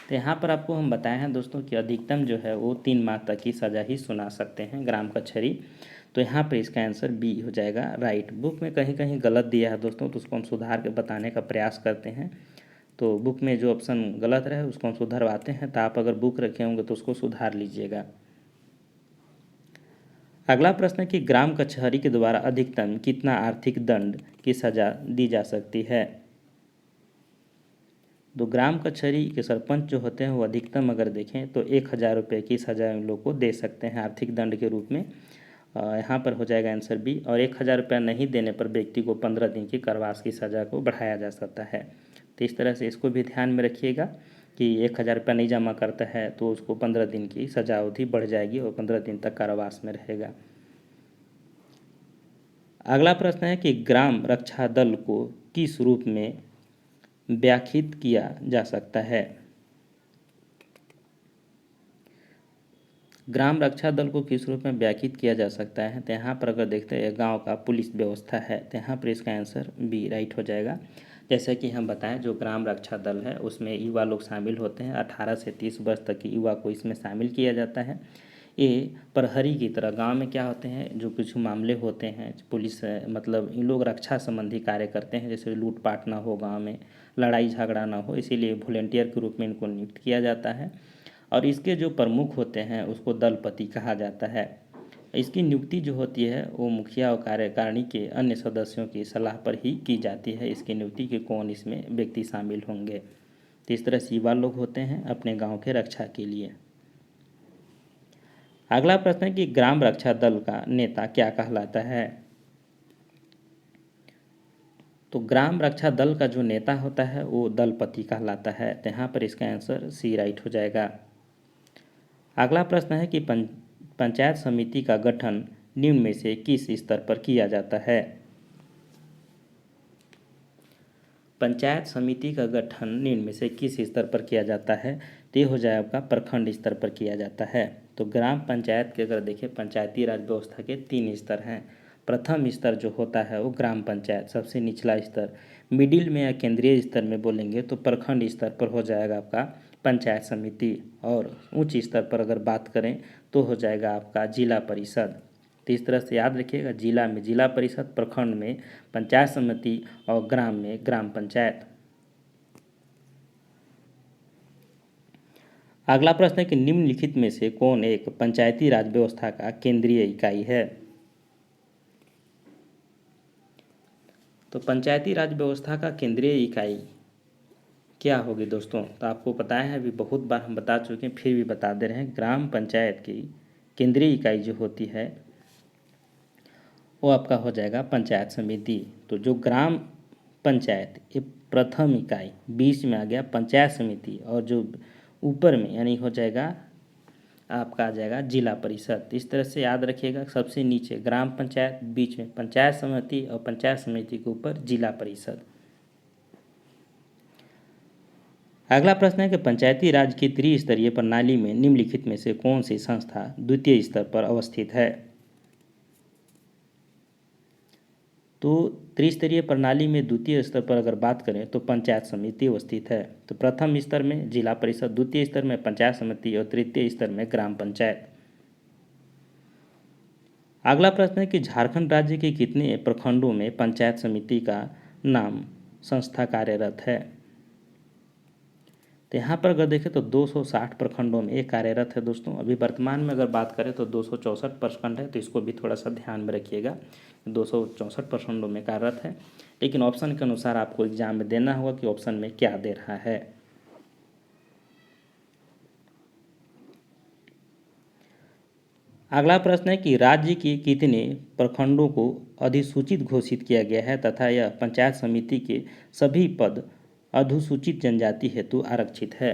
तो यहाँ पर आपको हम बताए हैं दोस्तों कि अधिकतम जो है वो 3 माह तक की सज़ा ही सुना सकते हैं ग्राम कचहरी। तो यहाँ पर इसका आंसर बी हो जाएगा राइट। बुक में कहीं कहीं गलत दिया है दोस्तों, तो उसको हम सुधार के बताने का प्रयास करते हैं। तो बुक में जो ऑप्शन गलत रहे उसको हम सुधरवाते हैं, तो आप अगर बुक रखे होंगे तो उसको सुधार लीजिएगा। अगला प्रश्न है कि ग्राम कचहरी के द्वारा अधिकतम कितना आर्थिक दंड की सज़ा दी जा सकती है। तो ग्राम कचहरी के सरपंच जो होते हैं वो अधिकतम अगर देखें तो 1,000 रुपये की सज़ा उन लोग को दे सकते हैं आर्थिक दंड के रूप में। यहाँ पर हो जाएगा आंसर बी। और 1,000 रुपया नहीं देने पर व्यक्ति को 15 दिन की कारावास की सज़ा को बढ़ाया जा सकता है। तो इस तरह से इसको भी ध्यान में रखिएगा। कि 1,000 रुपया नहीं जमा करता है तो उसको 15 दिन की सजा अवधि बढ़ जाएगी और 15 दिन तक कारावास में रहेगा। अगला प्रश्न है कि ग्राम रक्षा दल को किस रूप में व्याख्यायित किया जा सकता है। ग्राम रक्षा दल को किस रूप में व्याख्यायित किया जा सकता है, तो यहाँ पर अगर देखते हैं गांव का पुलिस व्यवस्था है, तो यहाँ पर इसका आंसर बी राइट हो जाएगा। जैसे कि हम बताएं, जो ग्राम रक्षा दल है उसमें युवा लोग शामिल होते हैं। 18 से 30 वर्ष तक के युवा को इसमें शामिल किया जाता है। ये प्रहरी की तरह गांव में क्या होते हैं, जो कुछ मामले होते हैं पुलिस मतलब इन लोग रक्षा संबंधी कार्य करते हैं, जैसे लूटपाट ना हो, गांव में लड़ाई झगड़ा ना हो, इसीलिए वॉलेंटियर के रूप में इनको नियुक्त किया जाता है। और इसके जो प्रमुख होते हैं उसको दलपति कहा जाता है। इसकी नियुक्ति जो होती है वो मुखिया और कार्यकारिणी के अन्य सदस्यों की सलाह पर ही की जाती है, इसकी नियुक्ति के कौन इसमें व्यक्ति शामिल होंगे। तो इस तरह से युवा लोग होते हैं अपने गांव के रक्षा के लिए। अगला प्रश्न है कि ग्राम रक्षा दल का नेता क्या कहलाता है। तो ग्राम रक्षा दल का जो नेता होता है वो दलपति कहलाता है। तो यहाँ पर इसका आंसर सी राइट हो जाएगा। अगला प्रश्न है कि पंचायत समिति का गठन निम्न में से किस स्तर पर किया जाता है। पंचायत समिति का गठन निम्न में से किस स्तर पर किया जाता है, तो ये हो जाए आपका प्रखंड स्तर पर किया जाता है। तो ग्राम पंचायत के अगर देखें, पंचायती राज व्यवस्था के 3 स्तर हैं। प्रथम स्तर जो होता है वो ग्राम पंचायत, सबसे निचला स्तर। मिडिल में या केंद्रीय स्तर में बोलेंगे तो प्रखंड स्तर पर हो जाएगा आपका पंचायत समिति, और उच्च स्तर पर अगर बात करें तो हो जाएगा आपका जिला परिषद। तो इस तरह से याद रखिएगा, जिला में जिला परिषद, प्रखंड में पंचायत समिति और ग्राम में ग्राम पंचायत। अगला प्रश्न है कि निम्नलिखित में से कौन एक पंचायती राज व्यवस्था का केंद्रीय इकाई है। तो पंचायती राज व्यवस्था का केंद्रीय इकाई क्या होगी दोस्तों, तो आपको पता है, अभी बहुत बार हम बता चुके हैं, फिर भी बता दे रहे हैं। ग्राम पंचायत की केंद्रीय इकाई जो होती है वो आपका हो जाएगा पंचायत समिति। तो जो ग्राम पंचायत ये प्रथम इकाई, बीच में आ गया पंचायत समिति, और जो ऊपर में यानी हो जाएगा आपका आ जाएगा जिला परिषद। इस तरह से याद रखिएगा, सबसे नीचे ग्राम पंचायत, बीच में पंचायत समिति और पंचायत समिति के ऊपर जिला परिषद। अगला प्रश्न है कि पंचायती राज की त्रिस्तरीय प्रणाली में निम्नलिखित में से कौन सी संस्था द्वितीय स्तर पर अवस्थित है। तो त्रिस्तरीय प्रणाली में द्वितीय स्तर पर अगर बात करें तो पंचायत समिति अवस्थित है। तो प्रथम स्तर में जिला परिषद, द्वितीय स्तर में पंचायत समिति और तृतीय स्तर में ग्राम पंचायत। अगला प्रश्न है कि झारखंड राज्य के कितने प्रखंडों में पंचायत समिति का नाम संस्था कार्यरत है। तो यहाँ पर अगर देखें तो 260 प्रखंडों में ये कार्यरत है दोस्तों। अभी वर्तमान में अगर बात करें तो 264 प्रखंड है, तो इसको भी थोड़ा सा ध्यान में रखिएगा। 264 प्रखंडों में कार्यरत है, लेकिन ऑप्शन के अनुसार आपको एग्जाम में देना होगा कि ऑप्शन में क्या दे रहा है। अगला प्रश्न है कि राज्य के कितने प्रखंडों को अधिसूचित घोषित किया गया है तथा यह पंचायत समिति के सभी पद अनुसूचित जनजाति हेतु आरक्षित है।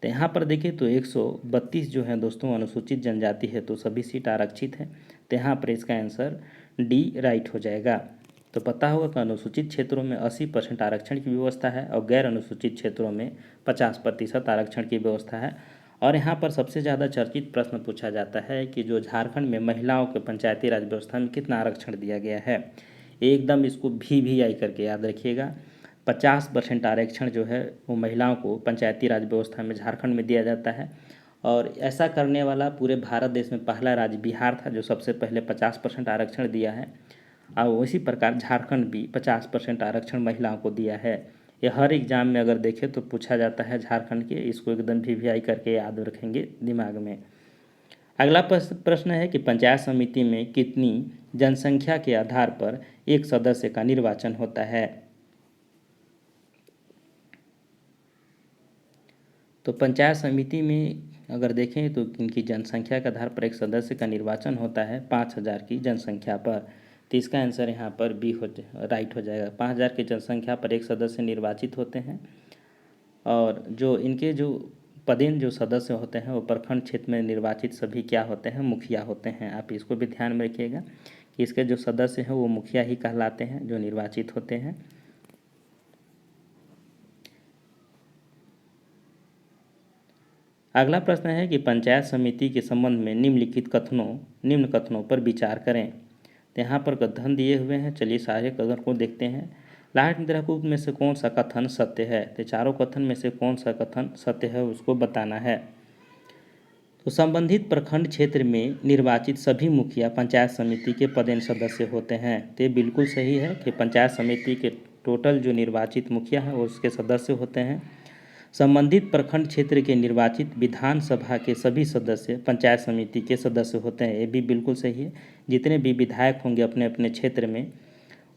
तो यहाँ पर देखिए तो 132 जो है दोस्तों अनुसूचित जनजाति हेतु सभी सीट आरक्षित है। तो यहाँ पर इसका आंसर डी राइट हो जाएगा। तो पता होगा कि अनुसूचित क्षेत्रों में 80% आरक्षण की व्यवस्था है और गैर अनुसूचित क्षेत्रों में 50% आरक्षण की व्यवस्था है। और यहाँ पर सबसे ज़्यादा चर्चित प्रश्न पूछा जाता है कि जो झारखंड में महिलाओं के पंचायती राज व्यवस्था में कितना आरक्षण दिया गया है। एकदम इसको VVI करके याद रखिएगा। 50% आरक्षण जो है वो महिलाओं को पंचायती राज व्यवस्था में झारखंड में दिया जाता है। और ऐसा करने वाला पूरे भारत देश में पहला राज्य बिहार था, जो सबसे पहले 50% आरक्षण दिया है। और उसी प्रकार झारखंड भी 50% आरक्षण महिलाओं को दिया है। ये हर एग्जाम में अगर देखें तो पूछा जाता है झारखंड के, इसको एकदम VVI करके याद रखेंगे दिमाग में। अगला प्रश्न है कि पंचायत समिति में कितनी जनसंख्या के आधार पर एक सदस्य का निर्वाचन होता है। तो पंचायत समिति में अगर देखें तो इनकी जनसंख्या के आधार पर एक सदस्य का निर्वाचन होता है 5000 की जनसंख्या पर। तो इसका आंसर यहाँ पर बी राइट हो जाएगा। 5000 की जनसंख्या पर एक सदस्य निर्वाचित होते हैं। और जो इनके जो पदेन जो सदस्य होते हैं वो प्रखंड क्षेत्र में निर्वाचित सभी क्या होते हैं, मुखिया होते हैं। आप इसको भी ध्यान में रखिएगा कि इसके जो सदस्य हैं वो मुखिया ही कहलाते हैं जो निर्वाचित होते हैं। अगला प्रश्न है कि पंचायत समिति के संबंध में निम्न कथनों पर विचार करें। तो यहाँ पर कथन दिए हुए हैं, चलिए सारे कथन को देखते हैं। लाट निम्नलिखित में से कौन सा कथन सत्य है? तो चारों कथन में से कौन सा कथन सत्य है उसको बताना है। तो संबंधित प्रखंड क्षेत्र में निर्वाचित सभी मुखिया पंचायत समिति के पदेन सदस्य होते हैं। तो ये बिल्कुल सही है कि पंचायत समिति के टोटल जो निर्वाचित मुखिया हैं वो उसके सदस्य होते हैं। संबंधित प्रखंड क्षेत्र के निर्वाचित विधानसभा के सभी सदस्य पंचायत समिति के सदस्य होते हैं। ये भी बिल्कुल सही है। जितने भी विधायक होंगे अपने अपने क्षेत्र में,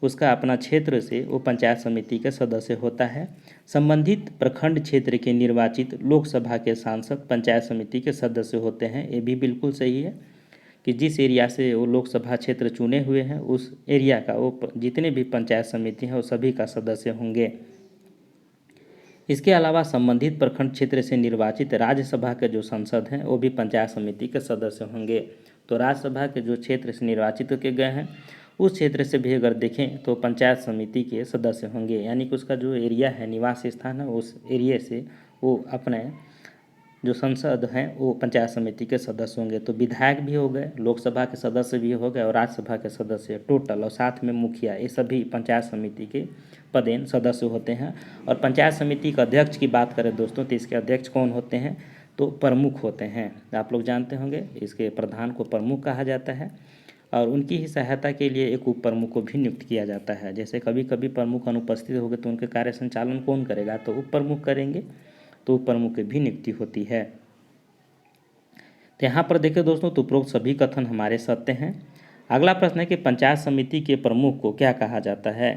उसका अपना क्षेत्र से वो पंचायत समिति के सदस्य होता है। संबंधित प्रखंड क्षेत्र के निर्वाचित लोकसभा के सांसद पंचायत समिति के सदस्य होते हैं। ये भी बिल्कुल सही है कि जिस एरिया से वो लोकसभा क्षेत्र चुने हुए हैं उस एरिया का वो जितने भी पंचायत समिति हैं वो सभी का सदस्य होंगे। इसके अलावा संबंधित प्रखंड क्षेत्र से निर्वाचित राज्यसभा के जो सांसद हैं वो भी पंचायत समिति के सदस्य होंगे। तो राज्यसभा के जो क्षेत्र से निर्वाचित होकर गए हैं उस क्षेत्र से भी अगर देखें तो पंचायत समिति के सदस्य होंगे, यानी कि उसका जो एरिया है, निवास स्थान है, उस एरिया से वो अपने जो संसद हैं वो पंचायत समिति के सदस्य होंगे। तो विधायक भी हो गए, लोकसभा के सदस्य भी हो गए और राज्यसभा के सदस्य टोटल, और साथ में मुखिया, ये सभी पंचायत समिति के पदेन सदस्य होते हैं। और पंचायत समिति के अध्यक्ष की बात करें दोस्तों तो इसके अध्यक्ष कौन होते हैं? तो प्रमुख होते हैं। आप लोग जानते होंगे इसके प्रधान को प्रमुख कहा जाता है और उनकी ही सहायता के लिए एक उप प्रमुख को भी नियुक्त किया जाता है। जैसे कभी कभी प्रमुख अनुपस्थित हो गए तो उनके कार्य संचालन कौन करेगा? तो उप प्रमुख करेंगे। तो उप प्रमुख की भी नियुक्ति होती है। तो यहाँ पर देखिए दोस्तों, तो उपरोक्त सभी कथन हमारे सत्य हैं। अगला प्रश्न है कि पंचायत समिति के प्रमुख को क्या कहा जाता है?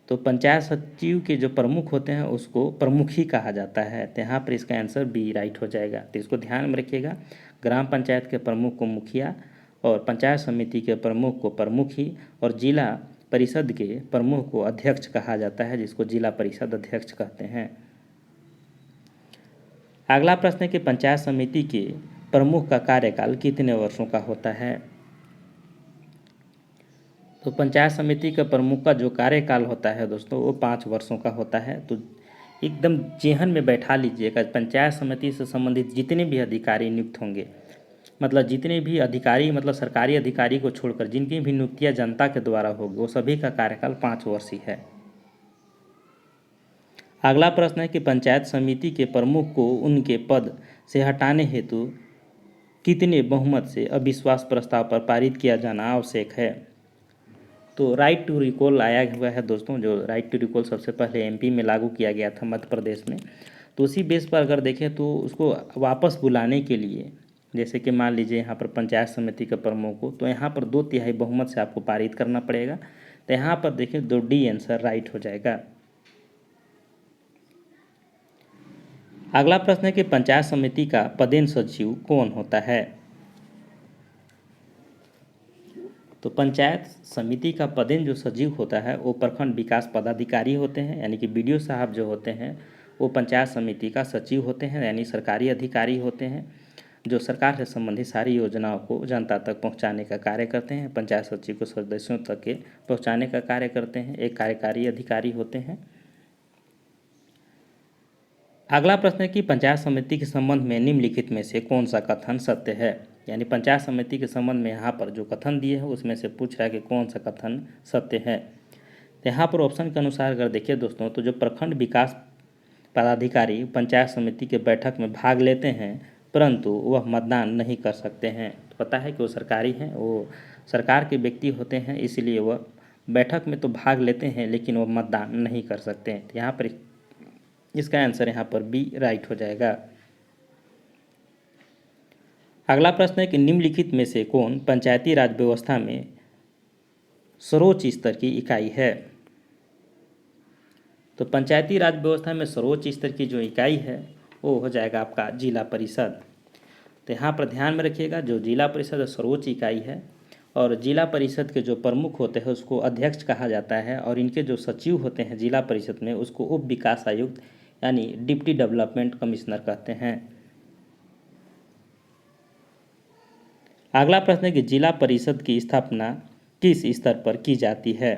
तो पंचायत सचिव के जो प्रमुख होते हैं उसको प्रमुख ही कहा जाता है। तो यहाँ पर इसका आंसर बी राइट हो जाएगा। तो इसको ध्यान में रखिएगा, ग्राम पंचायत के प्रमुख को मुखिया और पंचायत समिति के प्रमुख को प्रमुख ही और जिला परिषद के प्रमुख को अध्यक्ष कहा जाता है, जिसको जिला परिषद अध्यक्ष कहते हैं। अगला प्रश्न है कि पंचायत समिति के प्रमुख का कार्यकाल कितने वर्षों का होता है? तो पंचायत समिति के प्रमुख का जो कार्यकाल होता है दोस्तों वो 5 वर्षों का होता है। तो एकदम जेहन में बैठा लीजिएगा, पंचायत समिति से संबंधित जितने भी अधिकारी नियुक्त होंगे, मतलब जितने भी अधिकारी, मतलब सरकारी अधिकारी को छोड़कर जिनकी भी नियुक्तियाँ जनता के द्वारा होगी वो सभी का कार्यकाल 5 वर्ष ही है। अगला प्रश्न है कि पंचायत समिति के प्रमुख को उनके पद से हटाने हेतु कितने बहुमत से अविश्वास प्रस्ताव पर पारित किया जाना आवश्यक है? तो राइट टू रिकॉल आया हुआ है दोस्तों, जो राइट टू रिकॉल सबसे पहले एमपी में लागू किया गया था, मध्य प्रदेश में। तो उसी बेस पर अगर देखें तो उसको वापस बुलाने के लिए, जैसे कि मान लीजिए यहाँ पर पंचायत समिति के प्रमुख को, तो यहाँ पर 2/3 बहुमत से आपको पारित करना पड़ेगा। तो यहाँ पर देखिए 2D आंसर राइट हो जाएगा। अगला प्रश्न है कि पंचायत समिति का पदेन सचिव कौन होता है? तो पंचायत समिति का पदेन जो सचिव होता है वो प्रखंड विकास पदाधिकारी होते हैं, यानी कि बीडीओ साहब जो होते हैं वो पंचायत समिति का सचिव होते हैं, यानी सरकारी अधिकारी होते हैं जो सरकार से संबंधित सारी योजनाओं को जनता तक पहुंचाने का कार्य करते हैं। पंचायत सचिव को सदस्यों तक के पहुंचाने का कार्य करते हैं। एक कार्यकारी अधिकारी होते हैं। अगला प्रश्न है कि पंचायत समिति के संबंध में निम्नलिखित में से कौन सा कथन सत्य है? यानी पंचायत समिति के संबंध में यहाँ पर जो कथन दिए हैं उसमें से पूछ रहा है कि कौन सा कथन सत्य है। तो यहाँ पर ऑप्शन के अनुसार अगर देखिए दोस्तों, तो जो प्रखंड विकास पदाधिकारी पंचायत समिति के बैठक में भाग लेते हैं परंतु वह मतदान नहीं कर सकते हैं। तो पता है कि वो सरकारी हैं, वो सरकार के व्यक्ति होते हैं, इसलिए वह बैठक में तो भाग लेते हैं लेकिन वो मतदान नहीं कर सकते हैं। तो यहाँ पर इसका आंसर यहाँ पर बी राइट हो जाएगा। अगला प्रश्न है कि निम्नलिखित में से कौन पंचायती राज व्यवस्था में सर्वोच्च स्तर की इकाई है? तो पंचायती राज व्यवस्था में सर्वोच्च स्तर की जो इकाई है वो हो जाएगा आपका जिला परिषद। तो यहाँ पर ध्यान में रखिएगा, जो जिला परिषद सर्वोच्च इकाई है और जिला परिषद के जो प्रमुख होते हैं उसको अध्यक्ष कहा जाता है, और इनके जो सचिव होते हैं जिला परिषद में उसको उप विकास आयुक्त यानी डिप्टी डेवलपमेंट कमिश्नर कहते हैं। अगला प्रश्न है कि जिला परिषद की स्थापना किस स्तर पर की जाती है।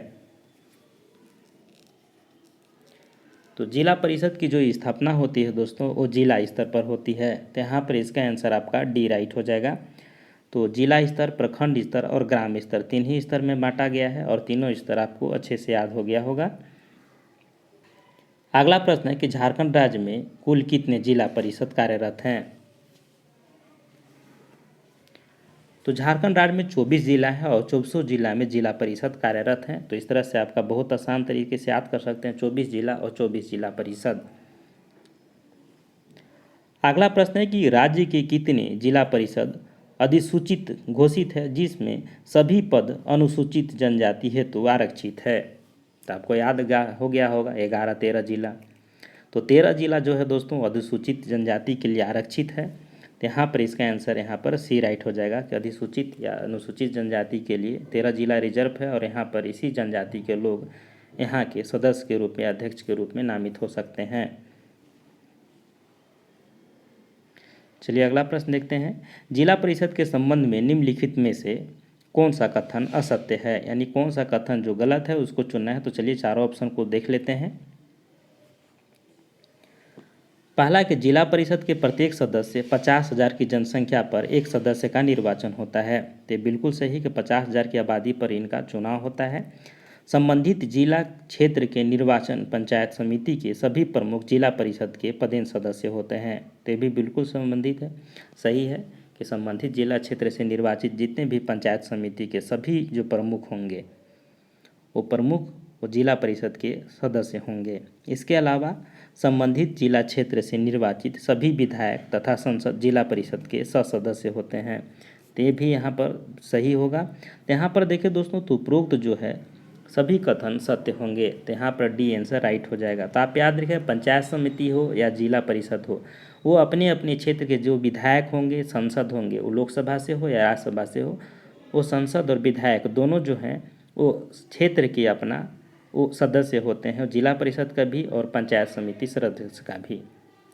तो जिला परिषद की जो स्थापना होती है दोस्तों वो जिला स्तर पर होती है। तो यहाँ पर इसका आंसर आपका डी राइट हो जाएगा। तो जिला स्तर, प्रखंड स्तर और ग्राम स्तर, तीन ही स्तर में बांटा गया है और तीनों स्तर आपको अच्छे से याद हो गया होगा। अगला प्रश्न है कि झारखंड राज्य में कुल कितने जिला परिषद कार्यरत हैं। तो झारखंड राज्य में 24 जिला है और 24 जिला में जिला परिषद कार्यरत हैं। तो इस तरह से आपका बहुत आसान तरीके से याद कर सकते हैं 24 जिला और 24 जिला परिषद। अगला प्रश्न है कि राज्य के कितने जिला परिषद अधिसूचित घोषित है जिसमें सभी पद अनुसूचित जनजाति हेतु आरक्षित है। तो आपको याद हो गया होगा 11-13 जिला। तो 13 जिला जो है दोस्तों अधिसूचित जनजाति के लिए आरक्षित है। तो यहाँ पर इसका आंसर यहाँ पर सी राइट हो जाएगा कि अधिसूचित या अनुसूचित जनजाति के लिए 13 जिला रिजर्व है और यहाँ पर इसी जनजाति के लोग यहाँ के सदस्य के रूप में, अध्यक्ष के रूप में नामित हो सकते हैं। चलिए अगला प्रश्न देखते हैं। जिला परिषद के संबंध में निम्नलिखित में से कौन सा कथन असत्य है, यानी कौन सा कथन जो गलत है उसको चुनना है। तो चलिए चारों ऑप्शन को देख लेते हैं। पहला कि जिला परिषद के प्रत्येक सदस्य 50,000 की जनसंख्या पर एक सदस्य का निर्वाचन होता है। तो बिल्कुल सही कि 50,000 की आबादी पर इनका चुनाव होता है। संबंधित जिला क्षेत्र के निर्वाचन पंचायत समिति के सभी प्रमुख जिला परिषद के पदेन सदस्य होते हैं। तो भी बिल्कुल संबंधित है, सही है कि संबंधित जिला क्षेत्र से निर्वाचित जितने भी पंचायत समिति के सभी जो प्रमुख होंगे वो प्रमुख वो जिला परिषद के सदस्य होंगे। इसके अलावा संबंधित जिला क्षेत्र से निर्वाचित सभी विधायक तथा संसद जिला परिषद के सदस्य होते हैं। तो ये भी यहाँ पर सही होगा। तो यहाँ पर देखिए दोस्तों तो उपरोक्त जो है सभी कथन सत्य होंगे। तो यहाँ पर डी आंसर राइट हो जाएगा। तो आप याद रखें पंचायत समिति हो या जिला परिषद हो वो अपने अपने क्षेत्र के जो विधायक होंगे, सांसद होंगे, वो लोकसभा से हो या राज्यसभा से हो, वो सांसद और विधायक दोनों जो हैं वो क्षेत्र के अपना वो सदस्य होते हैं, जिला परिषद का भी और पंचायत समिति सदस्य का भी।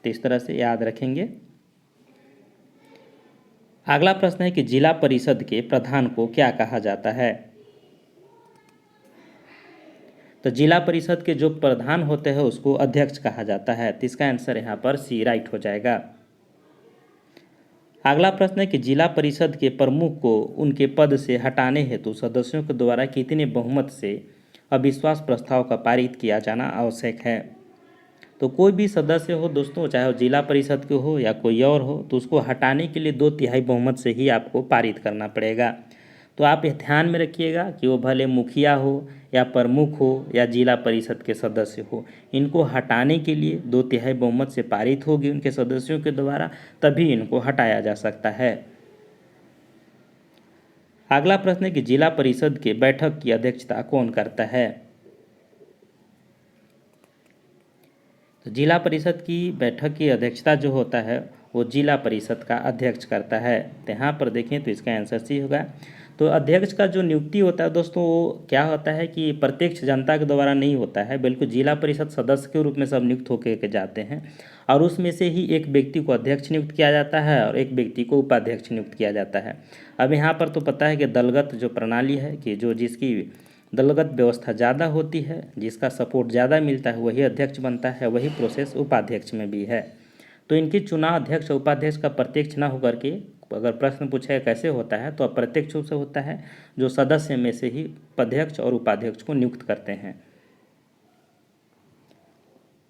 तो इस तरह से याद रखेंगे। अगला प्रश्न है कि जिला परिषद के प्रधान को क्या कहा जाता है। तो जिला परिषद के जो प्रधान होते हैं उसको अध्यक्ष कहा जाता है। तो इसका आंसर यहाँ पर सी राइट हो जाएगा। अगला प्रश्न है कि जिला परिषद के प्रमुख को उनके पद से हटाने हेतु सदस्यों के द्वारा कितने बहुमत से अविश्वास प्रस्ताव का पारित किया जाना आवश्यक है। तो कोई भी सदस्य हो दोस्तों, चाहे वो जिला परिषद के हो या कोई और हो, तो उसको हटाने के लिए 2/3 बहुमत से ही आपको पारित करना पड़ेगा। तो आप यह ध्यान में रखिएगा कि वो भले मुखिया हो या प्रमुख हो या जिला परिषद के सदस्य हो, इनको हटाने के लिए 2/3 बहुमत से पारित होगी उनके सदस्यों के द्वारा, तभी इनको हटाया जा सकता है। अगला प्रश्न है कि जिला परिषद के बैठक की अध्यक्षता कौन करता है। तो जिला परिषद की बैठक की अध्यक्षता जो होता है वो जिला परिषद का अध्यक्ष करता है। तो यहाँ पर देखें तो इसका आंसर सी होगा। तो अध्यक्ष का जो नियुक्ति होता है दोस्तों वो क्या होता है कि प्रत्यक्ष जनता के द्वारा नहीं होता है, बिल्कुल जिला परिषद सदस्य के रूप में सब नियुक्त होकर के जाते हैं और उसमें से ही एक व्यक्ति को अध्यक्ष नियुक्त किया जाता है और एक व्यक्ति को उपाध्यक्ष नियुक्त किया जाता है। अब यहाँ पर तो पता है कि दलगत जो प्रणाली है कि जो जिसकी दलगत व्यवस्था ज़्यादा होती है, जिसका सपोर्ट ज़्यादा मिलता है वही अध्यक्ष बनता है, वही प्रोसेस उपाध्यक्ष में भी है। तो इनकी चुनाव अध्यक्ष और उपाध्यक्ष का प्रत्यक्ष ना होकर के अगर प्रश्न पूछे कैसे होता है तो अप्रत्यक्ष रूप से होता है, जो सदस्य में से ही अध्यक्ष और उपाध्यक्ष को नियुक्त करते हैं।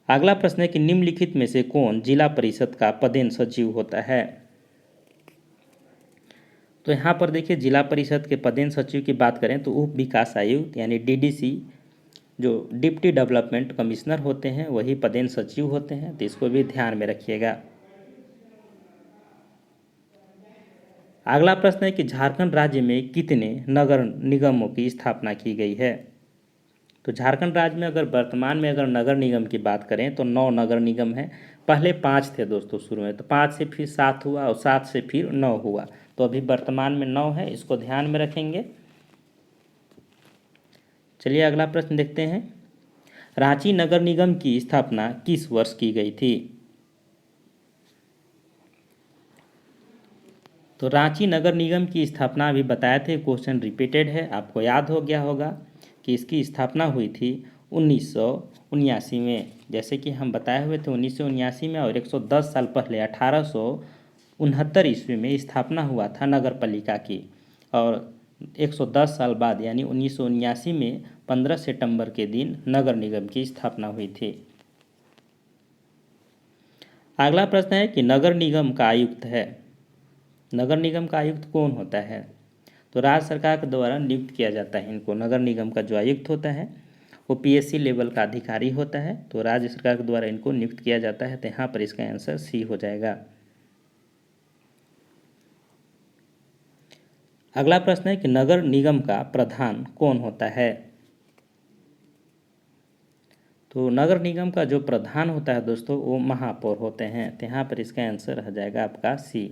अगला प्रश्न है कि निम्नलिखित में से कौन जिला परिषद का पदेन सचिव होता है। तो यहाँ पर देखिए जिला परिषद के पदेन सचिव की बात करें तो उप विकास आयुक्त यानी डीडीसी जो डिप्टी डेवलपमेंट कमिश्नर होते हैं वही पदेन सचिव होते हैं। तो इसको भी ध्यान में रखिएगा। अगला प्रश्न है कि झारखंड राज्य में कितने नगर निगमों की स्थापना की गई है। तो झारखंड राज्य में अगर वर्तमान में अगर नगर निगम की बात करें तो 9 नगर निगम हैं। पहले 5 थे दोस्तों शुरू में, तो 5 से फिर 7 हुआ और 7 से फिर 9 हुआ, तो अभी वर्तमान में 9 है, इसको ध्यान में रखेंगे। चलिए अगला प्रश्न देखते हैं। रांची नगर निगम की स्थापना किस वर्ष की गई थी? तो रांची नगर निगम की स्थापना अभी बताए थे, क्वेश्चन रिपीटेड है, आपको याद हो गया होगा कि इसकी स्थापना हुई थी 1979 में। जैसे कि हम बताए हुए थे 1979 में, और 110 साल पहले 1869 ईस्वी में स्थापना हुआ था नगर पालिका की। और 110 साल बाद यानी 1979 में 15 सितंबर के दिन नगर निगम की स्थापना हुई थी। अगला प्रश्न है कि नगर निगम का आयुक्त है, नगर निगम का आयुक्त कौन होता है? तो राज्य सरकार के द्वारा नियुक्त किया जाता है इनको। नगर निगम का जो आयुक्त होता है वो पीएससी लेवल का अधिकारी होता है, तो राज्य सरकार के द्वारा इनको नियुक्त किया जाता है। तो यहाँ पर इसका आंसर सी हो जाएगा। अगला प्रश्न है कि नगर निगम का प्रधान कौन होता है? तो नगर निगम का जो प्रधान होता है दोस्तों वो महापौर होते हैं। तो यहाँ पर इसका आंसर रह जाएगा आपका सी।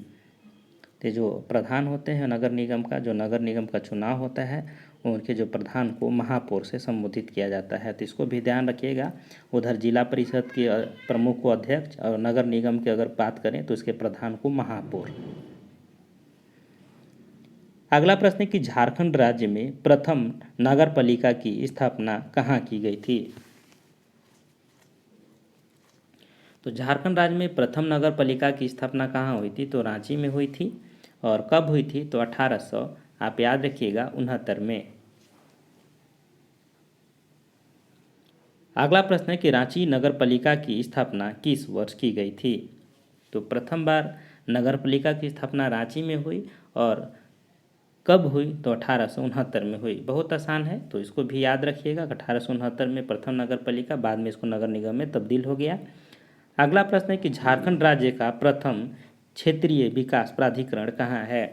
तो जो प्रधान होते हैं नगर निगम का, जो नगर निगम का चुनाव होता है उनके जो प्रधान को महापौर से संबोधित किया जाता है। तो इसको भी ध्यान रखिएगा। उधर जिला परिषद के प्रमुख को अध्यक्ष, और नगर निगम की अगर बात करें तो इसके प्रधान को महापौर। अगला प्रश्न है कि झारखंड राज्य में प्रथम नगर पालिका की स्थापना कहाँ की गई थी? तो झारखंड राज्य में प्रथम नगर पालिका की स्थापना कहाँ हुई थी? तो रांची में हुई थी। और कब हुई थी? तो 1800, आप याद रखिएगा, 69 में। अगला प्रश्न है कि रांची नगर पालिका की स्थापना किस वर्ष की गई थी? तो प्रथम बार नगर पालिका की स्थापना रांची में हुई, और कब हुई? तो 1869 में हुई। बहुत आसान है, तो इसको भी याद रखिएगा। 1869 में प्रथम नगर पालिका, बाद में इसको नगर निगम में तब्दील हो गया। अगला प्रश्न है कि झारखंड राज्य का प्रथम क्षेत्रीय विकास प्राधिकरण कहाँ है?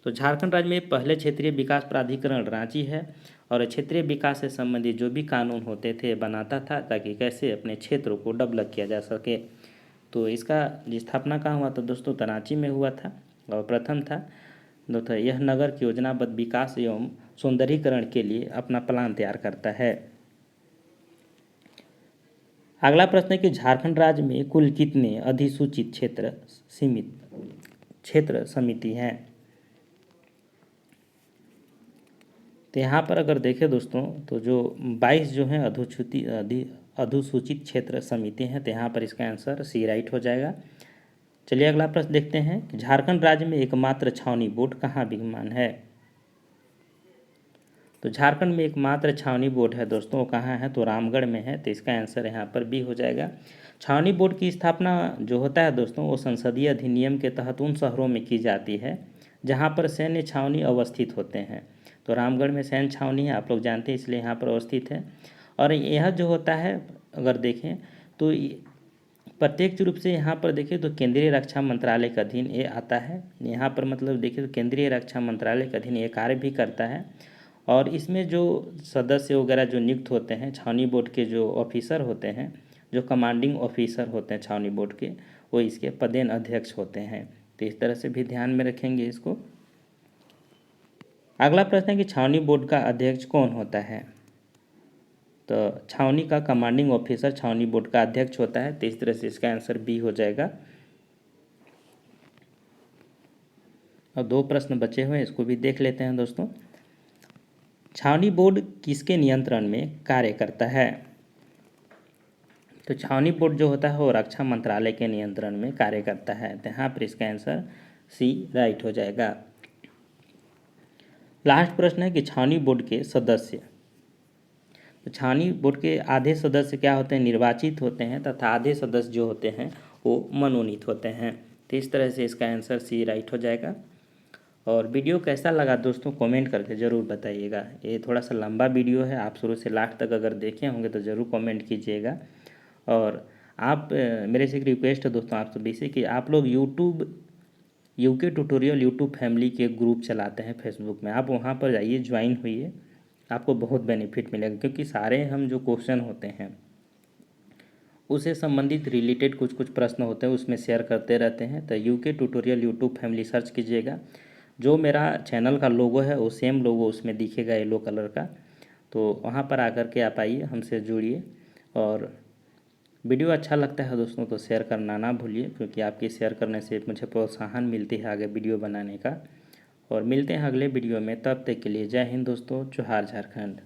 तो झारखंड राज्य में पहले क्षेत्रीय विकास प्राधिकरण रांची है, और क्षेत्रीय विकास से संबंधित जो भी कानून होते थे बनाता था, ताकि कैसे अपने क्षेत्रों को डेवलप किया जा सके। तो इसका स्थापना कहाँ हुआ था दोस्तों? तो रांची में हुआ था, और प्रथम था। दोस्तों यह नगर की योजनाबद्ध विकास एवं सौंदर्यीकरण के लिए अपना प्लान तैयार करता है। अगला प्रश्न है कि झारखंड राज्य में कुल कितने अधिसूचित क्षेत्र समिति हैं? तो यहाँ पर अगर देखें दोस्तों तो जो 22 जो हैं अधिसूचित क्षेत्र समिति हैं। तो यहाँ पर इसका आंसर सी राइट हो जाएगा। चलिए अगला प्रश्न देखते हैं कि झारखंड राज्य में एकमात्र छावनी बोर्ड कहाँ विद्यमान है? तो झारखंड में एकमात्र छावनी बोर्ड है दोस्तों, कहाँ है? तो रामगढ़ में है। तो इसका आंसर यहाँ पर बी हो जाएगा। छावनी बोर्ड की स्थापना जो होता है दोस्तों वो संसदीय अधिनियम के तहत उन शहरों में की जाती है जहाँ पर सैन्य छावनी अवस्थित होते हैं। तो रामगढ़ में सैन्य छावनी है, आप लोग जानते हैं, इसलिए यहाँ पर अवस्थित है। और यह जो होता है अगर देखें तो प्रत्यक्ष रूप से यहाँ पर देखें तो केंद्रीय रक्षा मंत्रालय के अधीन ये आता है। यहाँ पर मतलब देखें तो केंद्रीय रक्षा मंत्रालय के अधीन ये कार्य भी करता है। और इसमें जो सदस्य वगैरह जो नियुक्त होते हैं छावनी बोर्ड के, जो ऑफिसर होते हैं, जो कमांडिंग ऑफिसर होते हैं छावनी बोर्ड के, वो इसके पदेन अध्यक्ष होते हैं। तो इस तरह से भी ध्यान में रखेंगे इसको। अगला प्रश्न है कि छावनी बोर्ड का अध्यक्ष कौन होता है? तो छावनी का कमांडिंग ऑफिसर छावनी बोर्ड का अध्यक्ष होता है। तो इस तरह से इसका आंसर बी हो जाएगा। और 2 प्रश्न बचे हुए हैं, इसको भी देख लेते हैं दोस्तों। छावनी बोर्ड किसके नियंत्रण में कार्य करता है? तो छावनी बोर्ड जो होता है वो रक्षा मंत्रालय के नियंत्रण में कार्य करता है। तो यहाँ पर इसका आंसर सी राइट हो जाएगा। लास्ट प्रश्न है कि छावनी बोर्ड के सदस्य, तो छावनी बोर्ड के आधे सदस्य क्या होते हैं? निर्वाचित होते हैं, तथा आधे सदस्य जो होते हैं वो मनोनीत होते हैं। तो इस तरह से इसका आंसर सी राइट हो जाएगा। और वीडियो कैसा लगा दोस्तों कमेंट करके ज़रूर बताइएगा। ये थोड़ा सा लंबा वीडियो है, आप शुरू से लास्ट तक अगर देखे होंगे तो ज़रूर कमेंट कीजिएगा। और आप मेरे से एक रिक्वेस्ट है दोस्तों आप सभी से कि आप लोग यूके ट्यूटोरियल यूट्यूब फैमिली के ग्रुप चलाते हैं फेसबुक में, आप वहाँ पर जाइए, ज्वाइन होइए, आपको बहुत बेनिफिट मिलेगा। क्योंकि सारे हम जो क्वेश्चन होते हैं उससे संबंधित रिलेटेड कुछ प्रश्न होते हैं उसमें शेयर करते रहते हैं। तो UK tutorial YouTube family search कीजिएगा, जो मेरा चैनल का लोगो है वो सेम लोगो उसमें दिखेगा येलो कलर का। तो वहाँ पर आकर के आप आइए, हमसे जुड़िए। और वीडियो अच्छा लगता है दोस्तों तो शेयर करना ना भूलिए, क्योंकि आपके शेयर करने से मुझे प्रोत्साहन मिलती है आगे वीडियो बनाने का। और मिलते हैं अगले वीडियो में, तब तक के लिए जय हिंद दोस्तों, जोहार झारखंड।